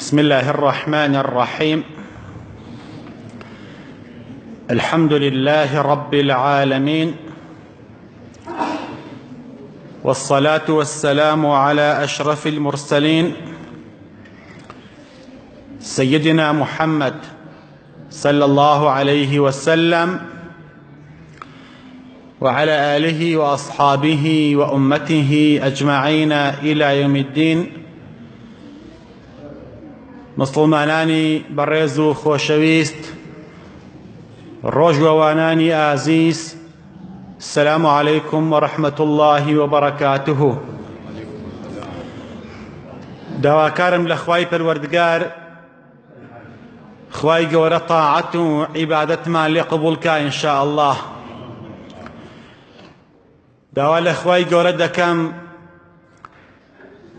بسم الله الرحمن الرحيم. الحمد لله رب العالمين، والصلاة والسلام على أشرف المرسلين سيدنا محمد صلى الله عليه وسلم وعلى آله وأصحابه وأمته أجمعين إلى يوم الدين. مسلمانانی بەڕێز و خۆشەویست، ڕۆژوەوانانی ئازیز، السلام عليكم ورحمة الله وبركاته. داواکارم لە خوای پەروەردگار، خوای گەورە تاعەت و عیبادەتمان لێ قبوڵکە ئینشاء الله. داوا لە خوای گەورە دەکەم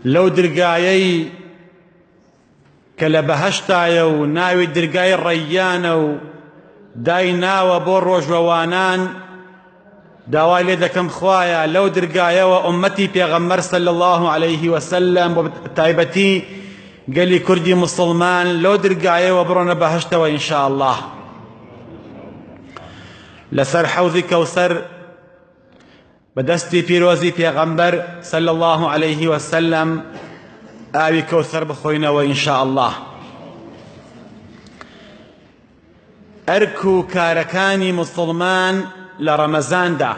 لەو دەرگایەی کە لە بەهەشتایە و ناوی دەرگای ڕەیانە و دای ناوە بۆ ڕۆژوەوانان، داوای لێ دەکەم خوایە لەو دەرگایەوە ئومەتی پێغەمبەر صلی الله عليه وسلم بۆ تایبەتی گەلی کوردی موسڵمان لەو دەرگایەوە بڕۆنە بەهەشتەوە ئینشاء الله. لەسەر حەوضی کەوسەر بەدەستی پیرۆزی پێغەمبەر صلی الله عليه وسلم ئاوی کەوسەر بخۆینەوە ئینشاء الله. ئەرک و کارەکانی موسڵمان لە ڕەمەزاندا،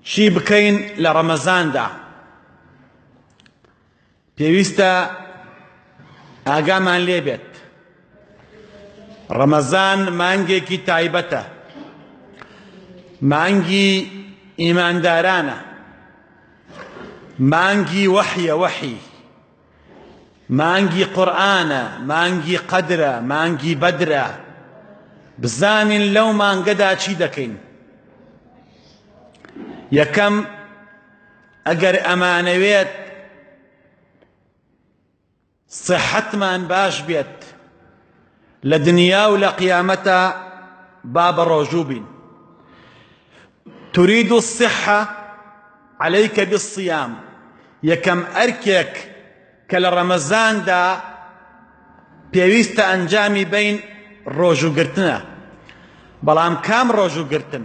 چی بکەین لە ڕەمەزاندا؟ پێویستە ئاگامان لێبێت ڕەمەزان مانگێکی تایبەتە، مانگی ئیماندارانە، مانگی وحی، مانگی قورئانە، مانگی قەدرە، مانگی بەدرە. بزانین لەو مانگەدا چی دەکەین. یەکەم، ئەگەر ئەمانەوێت سەحەتمان باش بێت لە دنیا و لە قیامەتە، با بە ڕۆژوو بین. تريد الصحة عليك بالصيام. یەکەم ئەرکێک کە لە ڕەمەزاندا پێویستە ئەنجامی بین ڕۆژوگرتنە. بەڵام کام ڕۆژوگرتن؟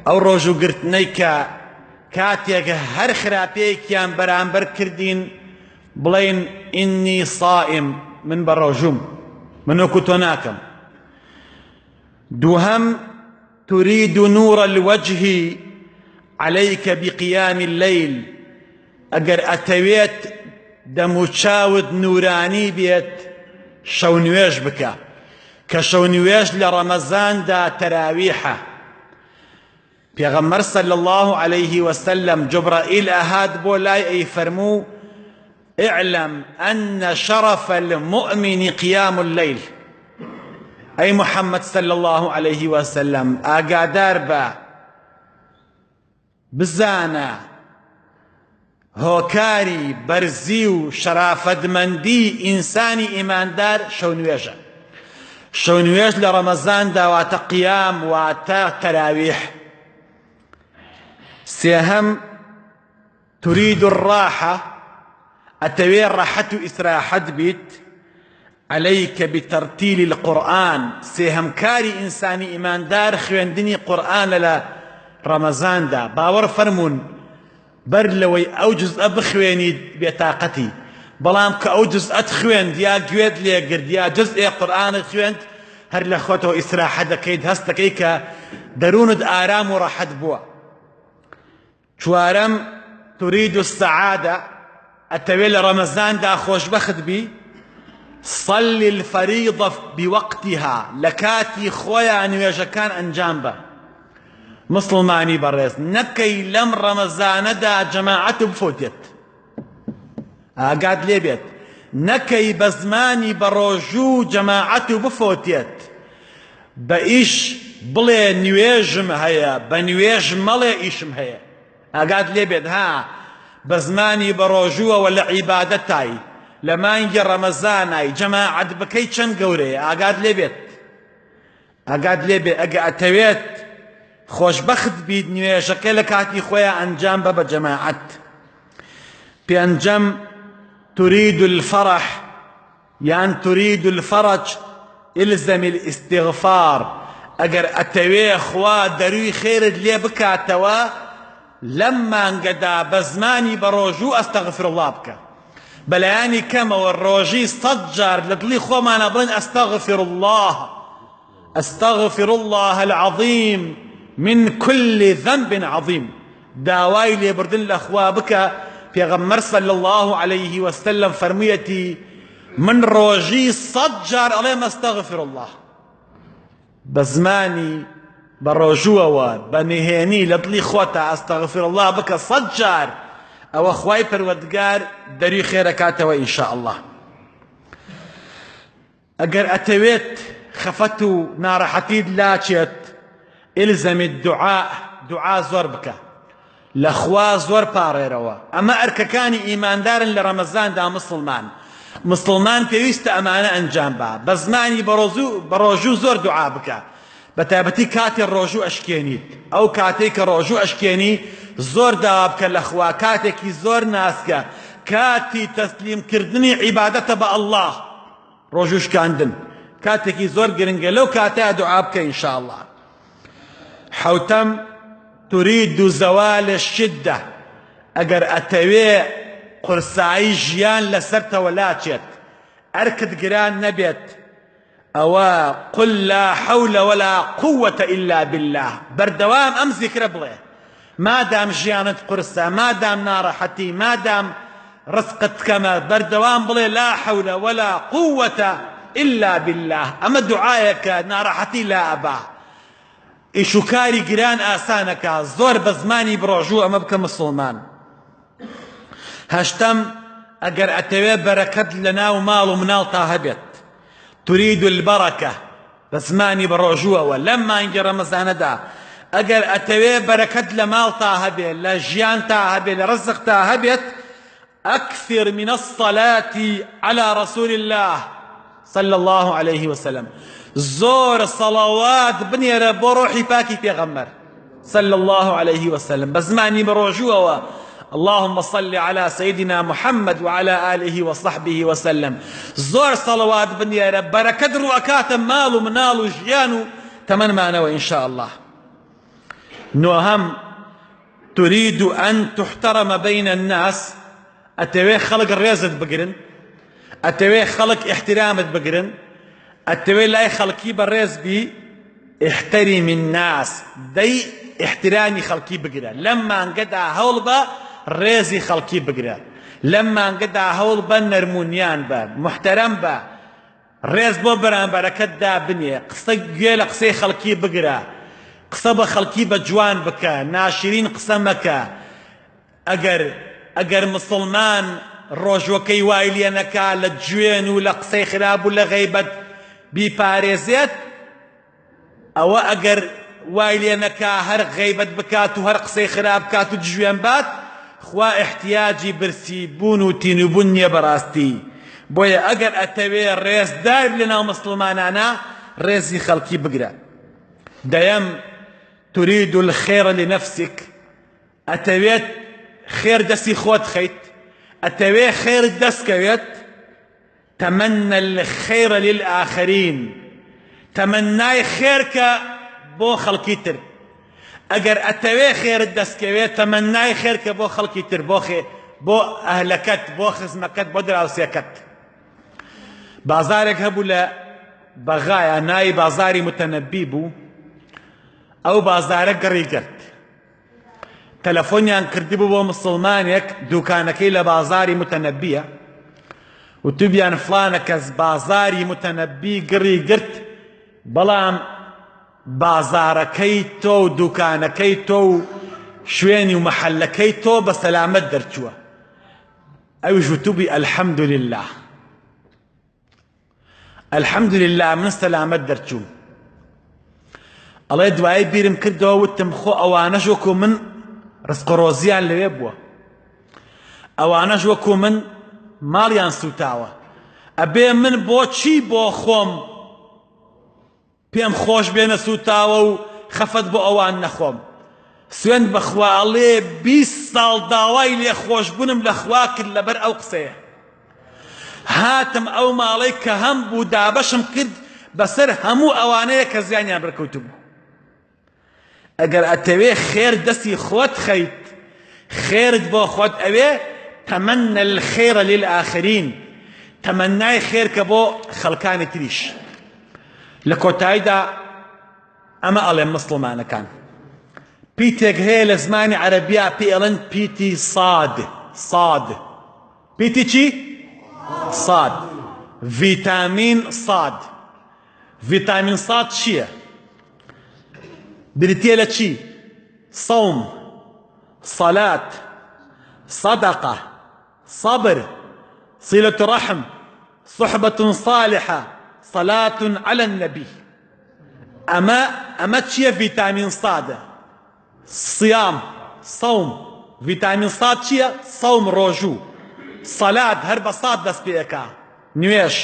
ئەو ڕۆژوگرتنەی کە کاتێک هەر خراپەیەکیان بەرامبەر کردین بڵێن ئینی صائم، من بە ڕۆژوم، من وەکو تۆ ناکەم. دووهەم، تريد نور الوجه عليك بقيام الليل. ئەگەر ئەتەوێت دەموچاوت نورانی بێت، شەو نوێژ بکە، کە شەو نوێژ لە ڕەمەزاندا تەراویحە. پێغەمبەر صلی الله عليه وسلم جبرائیل ئەهات بۆ لای ئەی فەرموو اعلم أن شرف المؤمن قيام الليل. ئەی محەممەد صلی الله عليه وسلم، ئاگادار بە، بزانە هۆکاری بەرزی و شەرافەتمەندی ئینسانی ئیماندار شەو نوێژە. شەو نوێژ لە ڕەمەزاندا واتە قیام، واتە تەراویح. سێهەم، تريد الراحة. ئەتەوێ ڕەحەت و ئیسراحەت بیت، عليك بترتيل القرآن. سێهەم کاری ئینسانی ئیماندار خوێندنی قورئانە لە ڕەمەزاندا. باوەڕ فەرموون بەر لەوەی ئەو جوزئە بخوێنیت بێتاقەتی، بەڵام کە ئەو جوزئەت خوێند یا گوێت لێگرت یا جوزئێ قورئانت خوێند، هەر لە خۆتەوە ئیسراحەت دەکەیت، هەست دەکەی کە دەروونت ئارام و ڕەحەت بووە. چوارەم، تريد السعادة. ئەتەوێت لە ڕەمەزاندا خۆشبەخت بی، صل الفريضة بوقتها. لە کاتی خۆیان نوێژەکان ئەنجام بە. مسلمانی بەڕێز، نەکەی لەم ڕەمەزانەدا جەماعەت بفۆتێت. ئاگات لێبێت، نەکەی بە زمانی بە ڕۆژوو جەماعەت بفۆتێت. بە ئیش بڵێ نوێژم هەیە، بە نوێژ مەڵێ ئیشم هەیە. ئاگات لێبێت، ها بە زمانی بە ڕۆژووەوە لە عیبادەتای، لە مانگی ڕەمەزانای جەماعەت بکەی چەند گەورەیە. ئاگات لێبێت، ئاگات لێبێت، ئەگە ئەتەوێت خۆشبەخت بیت نوێژەکە لە کاتی خۆیان ئەنجام بە بە جەماعەت. پێنجەم، تريد الفرح يعني تريد الفرج الزم الاستغفار. اگر اتوي خوا دروي خير لي بكاتوا لما انقدا بزماني بروجو استغفر الله بك بلاني كما والروجي صجر لطلي خو ما نبرن استغفر الله العظيم من كل ذنب عظيم. داواي لي بردن الاخوا بك في غمر صلى الله عليه وسلم فرميتي من روجي صجر عليهم استغفر الله بزماني بروجوا بنهيني لطلي خوتا استغفر الله بك صجر او اخواي پروردگار دري خيركاته وان شاء الله. اگر اتويت خفتو نارحتي لاتشت الزم الدعاء دعاء زور بك لخوا زور باريروا. اما ارككاني ايمان دار لرمضان دا مسلمان پێویستە ئەمانە ئەنجام با بەزمانی بەڕۆژوو زۆر دوعا بکە بەتایبەتی کاتی ڕۆژوو ئەشکێنیت ئەو کاتێک کە ڕۆژوو ئەشکێنی زۆر داوا بکە لەخوا کاتێکی زۆر ناسکە کاتی تەسلیمکردنی عیبادەتە بە ئەڵڵاه ڕۆژوو شکاندن کاتێکی زۆر گرنگە لەو کاتەیە دوعا بکە ئینشاء الله. حوتەم تريد زوال الشدة ئەگەر ئەتەوێ قرسایی ژیان لەسەرتەوە لاچێت ئەرکت گران نەبێت ئەوە قل لا حول ولا قوة إلا بالله بەردەوام ئەم زیکرە بڵێ مادام ژیانت قرسە مادام ناڕەحەتی مادام ڕزقت کەمە بەردەوام بڵێ لا حول ولا قوة إلا بالله. ئەمە دوعایەکە ناڕەحەتی لا ئەبا ئیش و کاری گران ئاسانەکە زۆر بە زمانی بڕۆژوو ئەمە بکە مسلمان. هەشتم ئەگەر ئەتەوێ بەرەکەت لە ناو ماڵ و مناڵتا هەبێت تريد البركة بە زمانی بەڕۆژووەوە لەم مانگی ڕەمەزانەدا ئەگەر ئەتەوێ بەرەکەت لە ماڵتا هەبێت لە ژیانتا هەبێت لە ڕزقتا هەبێت أكثر من الصلاة على رسول الله صلى الله عليه وسلم زۆر صلوات بنێرە بۆ ڕۆحی پاکی پێغەمبەر صلى الله عليه وسلم بە زمانی بەڕۆژووەوە اللهم صل على سيدنا محمد وعلى آله وصحبه وسلم زور صلوات بنيارة بركة رؤكات مال ومنال وجيان تمن معنى إن شاء الله. نوهم تريد أن تحترم بين الناس أتوي خلق الرزق بقرن أتوي خلق احترامت بقرن أتوي لا خلقي بالرز بي احترم الناس دي احترامي خلقي بقرن لما انقدع هولبا رێزی خەڵکی بگرە لەممان گەدا هەوڵ بە نەرمونیان بە محتەرەم بە ڕێز بۆ بەرامبەرەکەتدا بنێ قسە گوێ لە قسەی خەڵکی بگرە قسە بە خەڵکی بە جوان بکە ناشرین قسە مەکە. ئەگەر مسلمان ڕۆژوەکەی وای لێ نەکا لە گوێن و لە قسەی خراپ و لە غەیبەت بیپارێزێت ئەوە ئەگەر وای لێ نەکا هەر غەیبەت بکات و هەر قسەی خراپ بکات و گوێن بات خوا احتیاجی برسی بوون و تینوبوون نییە بەڕاستی. بۆیە ئەگەر ئەتەوێ ڕێزدار لەناو مسلمانانە ڕێزی خەڵکی بگرە. دەیەم تريد الخير لنفسك ئەتەوێت خێر دەستی خۆت خەیت ئەتەوێ خێر دەستکەوێت تەمەنە الخير للآخرين تەمەنای خێرکە بۆ خەڵکی تر ئەگەر ئەتەوێ خێرت دەستکەوێت تەمەنای خێرکە بۆ خەڵکی تر بۆ ئەهلەکەت بۆ خزمەکەت بۆ دراوسێکەت. بازارێک هەبوو لە بەغایە ناوی بازاری متەنەبی بوو ئەو بازارە گەڕی کرد تەلەفۆنیان کردبوو بۆ مسلمانێک دوکانەکەی لە بازاری متەنەبیە وتوبیان فلانە کەس بازاری متەنەبی گڕی گرت بەڵام بازارەکەی تۆ و دوکانەکەی تۆ و شوێنی و مەحەلەکەی تۆ بە سەلامەت دەرچووە. ئەویش وتوبی الحەمد لله الحەمد لله من سەلامەت دەرچووم. ئەڵێ دوایی بیرم کردەوە وتم خۆ ئەوانەش وەکو من ڕزق و ڕۆزیان لەوێ بووە ئەوانەش وەکو من ماڵیان سوتاوە ئەبێ من بۆچی بۆ خۆم پێم خۆش بێنە سوتاوە و خەفەت بۆ ئەوان نەخۆم. سوێند بەخوا ئەڵێ 20 ساڵ داوای لێ خۆشبوونم لە خوا کرد لەبەر ئەو قسەیە هاتم ئەو ماڵەی کە هەم بوو دابەشم کرد بەسەر هەموو ئەوانەیە کە زیانیان بەرکەوتو بوو. ئەگەر ئەتەوێ خێر دەستی خۆت خەیت، خێرت بۆ خۆت ئەوێ، تەمەنە الخێرە للئاخرین، تەمەنای خێر کە بۆ خەڵکانی تریش. لە کۆتاییدا ئەمە ئەڵێن مسڵمانەکان پیتێک هەیە لە زمانی عەرەبیا پێی ئەڵێن پیتی ساد. ساد پیتی چی؟ صاد. فیتامین صاد. فیتامین صاد چییە؟ بریتیە لە چی؟ صوم، صەلات، صەدەقە، صەبر، صلة رحم، صحبة صالحة، صلاة على النبي. أما چییە فیتامین صادە؟ صيام، صوم. فیتامین صاد چییە؟ صوم ڕۆژوو. صەلات هەر بە صاد دەست پێ ئەکا، نوێژ.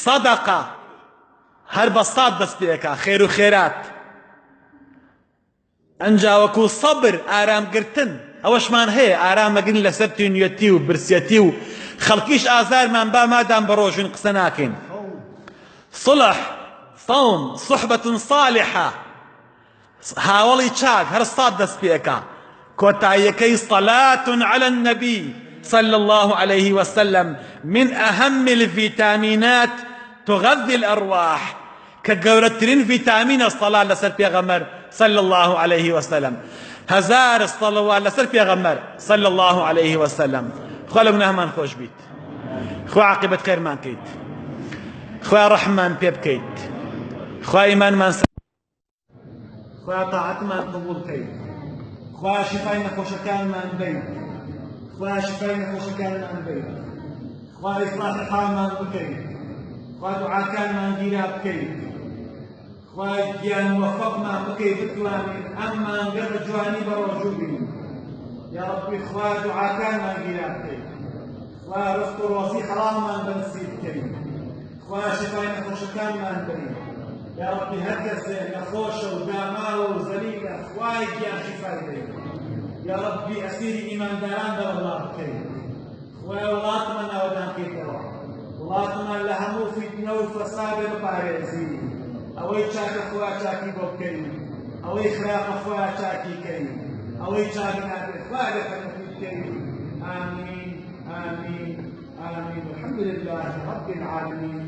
صەدەقە هەر بە صاد دەست پێ ئەکا، خێر و خێرات. ئەنجاوەکو صەبر ئارامگرتن ئەوەشمان هەیە، ئارامەگرن لەسەر تینوێتی و برسێتی و خەڵکیش ئازارمان با مادام بە ڕۆژون قسە ناکەین. صلح، صوم، صحبة صالحة، هاوڵی چاک هەر صاد دەست پێ ئەکا. کۆتاییەکەی صلاة على النبي صلى الله عليه وسلم من أهم الفيتامينات تغذي الأرواح. كجورترين فيتامين الصلاة لسر بيغمر صلى الله عليه وسلم. هزار الصلوات لسر بيغمر صلى الله عليه وسلم. خوا لەگوناه مان خۆش بیت، خوا عاقبەت خێرمان کەیت، خوا ڕەحممان پێ بکەیت، خوا ئیمانمان خوا تاعەتمان قبوڵ کەیت، خوا شیفای نەخۆشەکانمان بێت، خوا شیفای نەخۆشەکانمان بێت، خوا ئیسلاحی حاڵمان بکەیت، خوا دوعاکانمان گیرا بکەیت، خوا گیان موفەقمان بکەیت بتوانین ئەم مانگە بە جوانی بە ڕۆژوو بین. یا ربی خوا دوعاکانمان گیرا بکەیت، خوا ڕزق و ڕۆزی حەڵالمان بەنسیب بکەیت، خوا شیفای نەخۆشەکانمان بدەیت. یا ربی هەر کەسێ نەخۆشە و داماوە و زەلیلە خوای گیان شیفای بدەیت. یا ربی ئەسیری ئیمانداران دەوەڵا بکەیت، خوای وڵاتمان ناوەدان بکەیتەوە، وڵاتمان لە هەموو فیتنە و فەسادێ بپارێزی. ئەوەی چاکە خوا چاکی بۆ بکەیت، ئەوەی خراپە خوا چاکی کەیت، ئەوەی چاک نابێت خوا لەفەرمەتی بکەیت. آمین آمین آمین. الحمد لله رب العالمين.